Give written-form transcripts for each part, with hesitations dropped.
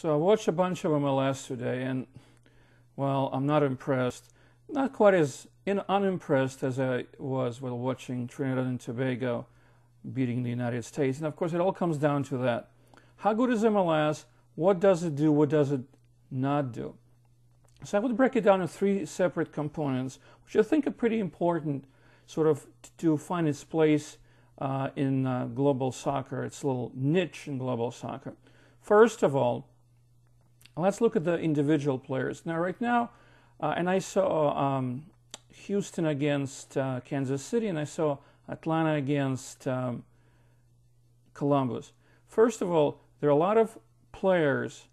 So I watched a bunch of MLS today, and well, I'm not impressed. Not quite as unimpressed as I was while watching Trinidad and Tobago beating the United States. And of course, it all comes down to that. How good is MLS? What does it do? What does it not do? So I would break it down into three separate components, which I think are pretty important sort of to find its place in global soccer, its little niche in global soccer. First of all, let's look at the individual players. Now, right now, and I saw Houston against Kansas City, and I saw Atlanta against Columbus. First of all, there are a lot of players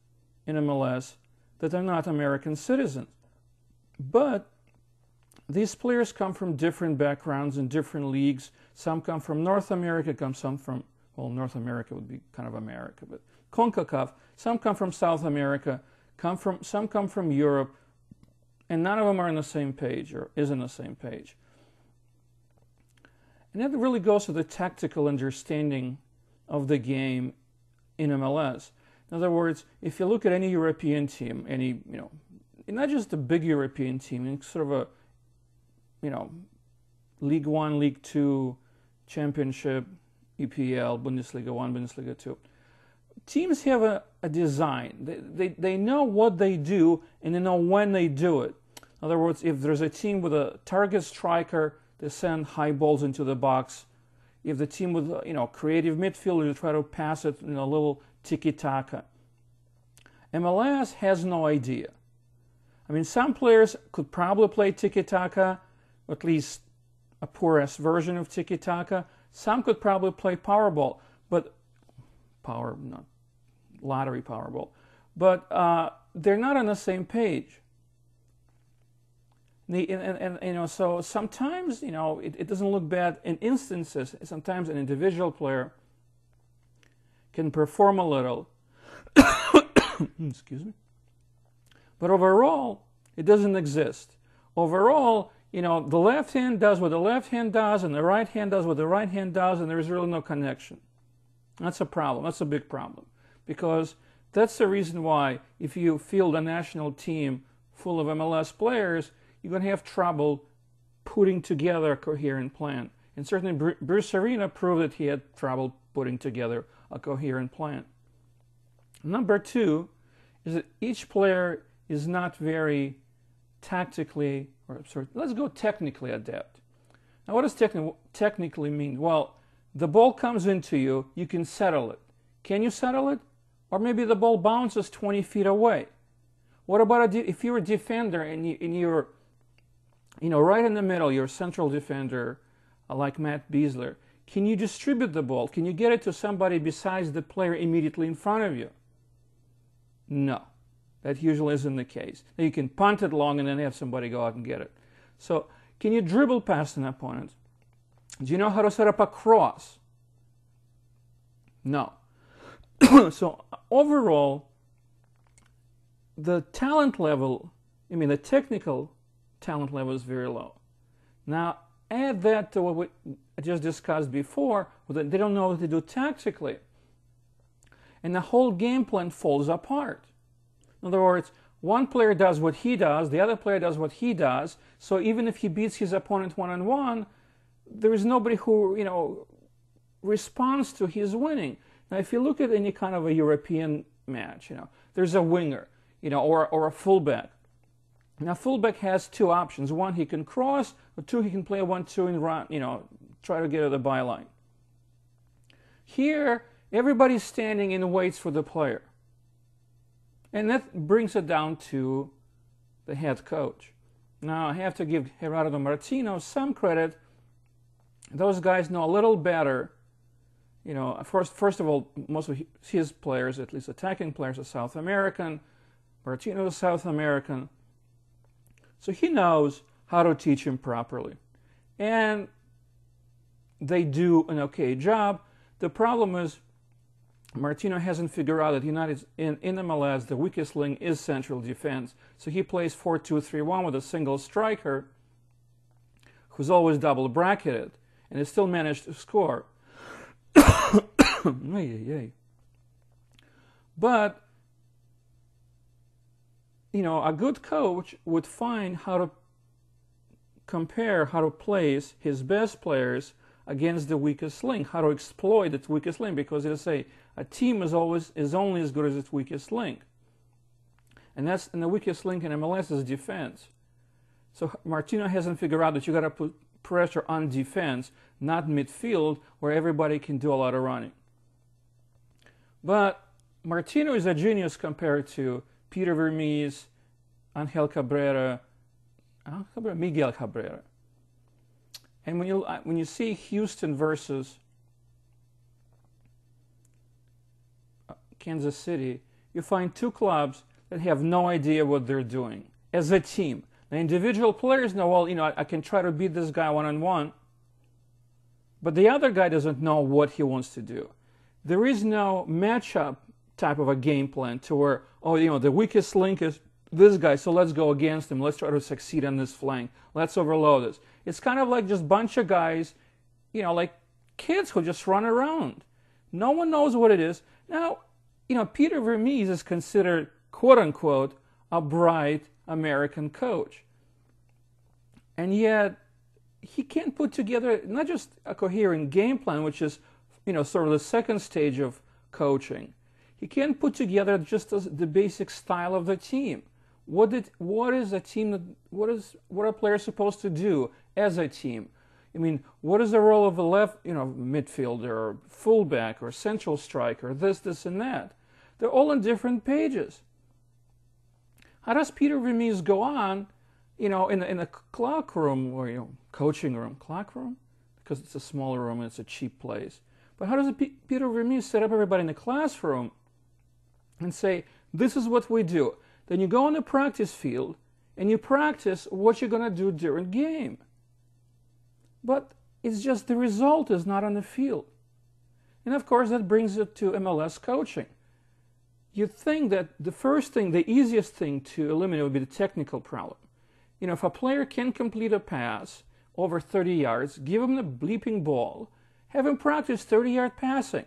in MLS that are not American citizens. But these players come from different backgrounds in different leagues. Some come from North America, some from, well, North America would be kind of America, but CONCACAF. Some come from South America, some come from Europe, and none of them are on the same page or is on the same page. And that really goes to the tactical understanding of the game in MLS. In other words, if you look at any European team, not just a big European team, sort of a, League One, League Two, Championship, EPL, Bundesliga 1, Bundesliga 2. Teams have a design. They know what they do, and they know when they do it. In other words, if there's a team with a target striker, they send high balls into the box. If the team with creative midfielders, they try to pass it in a little tiki-taka. MLS has no idea. I mean, some players could probably play tiki-taka, at least a poorest version of tiki-taka. Some could probably play powerball, but not lottery powerball. But they're not on the same page. So sometimes, it doesn't look bad in instances. Sometimes an individual player can perform a little, excuse me, but overall, it doesn't exist. Overall, the left hand does what the left hand does, and the right hand does what the right hand does, and there's really no connection. That's a problem. That's a big problem. Because that's the reason why if you field a national team full of MLS players, you're going to have trouble putting together a coherent plan. And certainly Bruce Arena proved that he had trouble putting together a coherent plan. Number two is that each player is not very tactically, let's go technically adept. Now, what does technically mean? Well, the ball comes into you, you can settle it. Can you settle it? Or maybe the ball bounces 20 feet away. What about if you're a defender and you're right in the middle, you're a central defender like Matt Besler. Can you distribute the ball? Can you get it to somebody besides the player immediately in front of you? No, that usually isn't the case. Now you can punt it long and then have somebody go out and get it. So can you dribble past an opponent? Do you know how to set up a cross? No. So overall, the talent level, the technical talent level is very low. Now, add that to what I just discussed before, that they don't know what to do tactically. And the whole game plan falls apart. In other words, one player does what he does, the other player does what he does, so even if he beats his opponent one-on-one, there is nobody who, responds to his winning. Now, if you look at any kind of a European match, there's a winger, or a fullback. Now, fullback has two options. One, he can cross, or two, he can play a 1-2 and run, try to get to the byline. Here, everybody's standing and waits for the player. And that brings it down to the head coach. Now, I have to give Gerardo Martino some credit. Those guys know a little better. First of all, most of his players, at least attacking players, are South American. Martino is South American. So he knows how to teach him properly. And they do an okay job. The problem is Martino hasn't figured out that in MLS, the weakest link is central defense. So he plays 4-2-3-1 with a single striker who's always double bracketed, and he still managed to score. But a good coach would find how to compare, how to place his best players against the weakest link, how to exploit its weakest link, because they say a team is only as good as its weakest link. And the weakest link in MLS is defense. So Martino hasn't figured out that you got to put pressure on defense, not midfield, where everybody can do a lot of running. But Martino is a genius compared to Peter Vermes, Angel Cabrera, Miguel Cabrera. And when you see Houston versus Kansas City, you find two clubs that have no idea what they're doing as a team. The individual players know, well, I can try to beat this guy one-on-one, but the other guy doesn't know what he wants to do. There is no matchup type of a game plan to where, the weakest link is this guy, so let's go against him. Let's try to succeed on this flank. Let's overload this. It's kind of like just a bunch of guys, like kids who just run around. No one knows what it is. Now, Peter Vermes is considered, quote-unquote, a bright American coach. And yet, he can't put together not just a coherent game plan, which is, sort of the second stage of coaching. He can't put together just the basic style of the team. What is a team? What are players supposed to do as a team? I mean, what is the role of a left, midfielder, or fullback, or central striker? This, and that. They're all on different pages. How does Peter Vermes go on, in the clock room or coaching room, clock room, because it's a smaller room and it's a cheap place. But how does Peter Vermes set up everybody in the classroom and say, this is what we do? Then you go on the practice field and you practice what you're going to do during game. But it's just the result is not on the field. And of course that brings it to MLS coaching. You'd think that the easiest thing to eliminate would be the technical problem. If a player can complete a pass over 30 yards, give him the bleeping ball, have him practice 30-yard passing.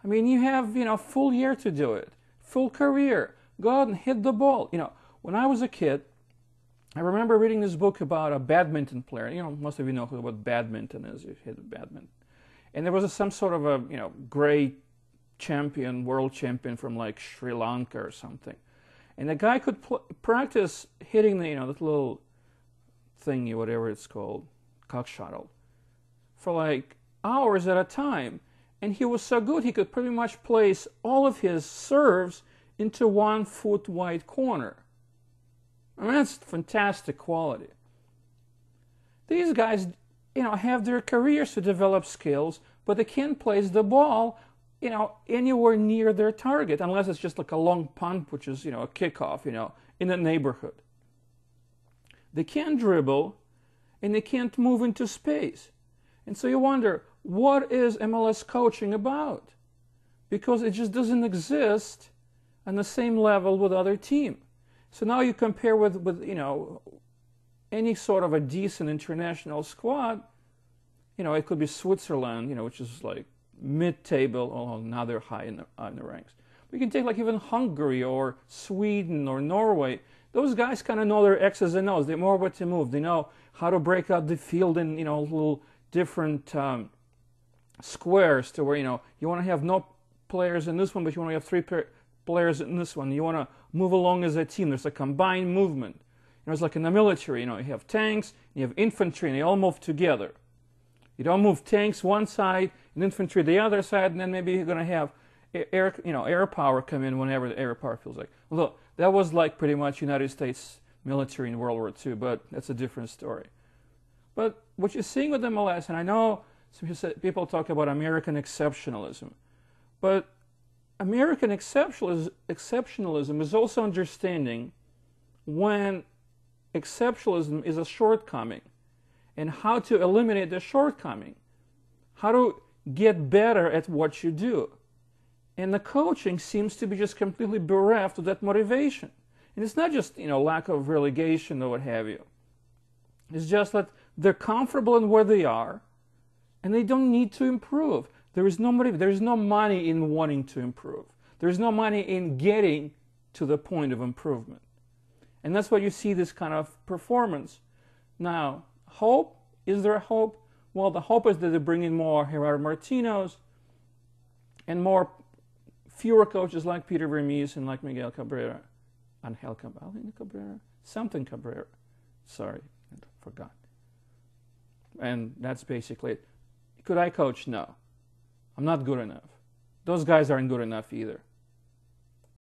I mean, you have, full year to do it, full career. Go out and hit the ball. When I was a kid, I remember reading this book about a badminton player. Most of you know what badminton is. You hit badminton. And there was some sort of a, great world champion from like Sri Lanka or something. And the guy could practice hitting the, that little thingy, whatever it's called, cock shuttle, for like hours at a time. And he was so good, he could pretty much place all of his serves into 1 foot wide corner. I mean, that's fantastic quality. These guys, have their careers to develop skills, but they can't place the ball, anywhere near their target, unless it's just like a long punt, which is, a kickoff, in the neighborhood. They can't dribble, and they can't move into space. And so you wonder, what is MLS coaching about? Because it just doesn't exist on the same level with other teams. So now you compare with any sort of a decent international squad, it could be Switzerland, which is like mid-table, now they're high in the ranks. We can take like even Hungary or Sweden or Norway. Those guys kind of know their X's and O's. They know what to move. They know how to break out the field in little different squares to where you want to have no players in this one, but you want to have 3 players in this one. You want to move along as a team. There's a combined movement. It's like in the military. You have tanks, you have infantry, and they all move together. You don't move tanks one side and infantry the other side, and then maybe you're going to have air power come in whenever the air power feels like. Although that was like pretty much United States military in World War II, but that's a different story. But what you're seeing with MLS, and I know some people talk about American exceptionalism, but American exceptionalism is also understanding when exceptionalism is a shortcoming and how to eliminate the shortcoming, how to get better at what you do. And the coaching seems to be just completely bereft of that motivation. And it's not just, lack of relegation or what have you. It's just that they're comfortable in where they are and they don't need to improve. There is no money in wanting to improve. There is no money in getting to the point of improvement. And that's why you see this kind of performance. Now, hope, is there a hope? Well, the hope is that they bring in more Gerardo Martinos and fewer coaches like Peter Vermees and like Miguel Cabrera. Angel Cabrera? Something Cabrera. Sorry, I forgot. And that's basically it. Could I coach? No. I'm not good enough. Those guys aren't good enough either.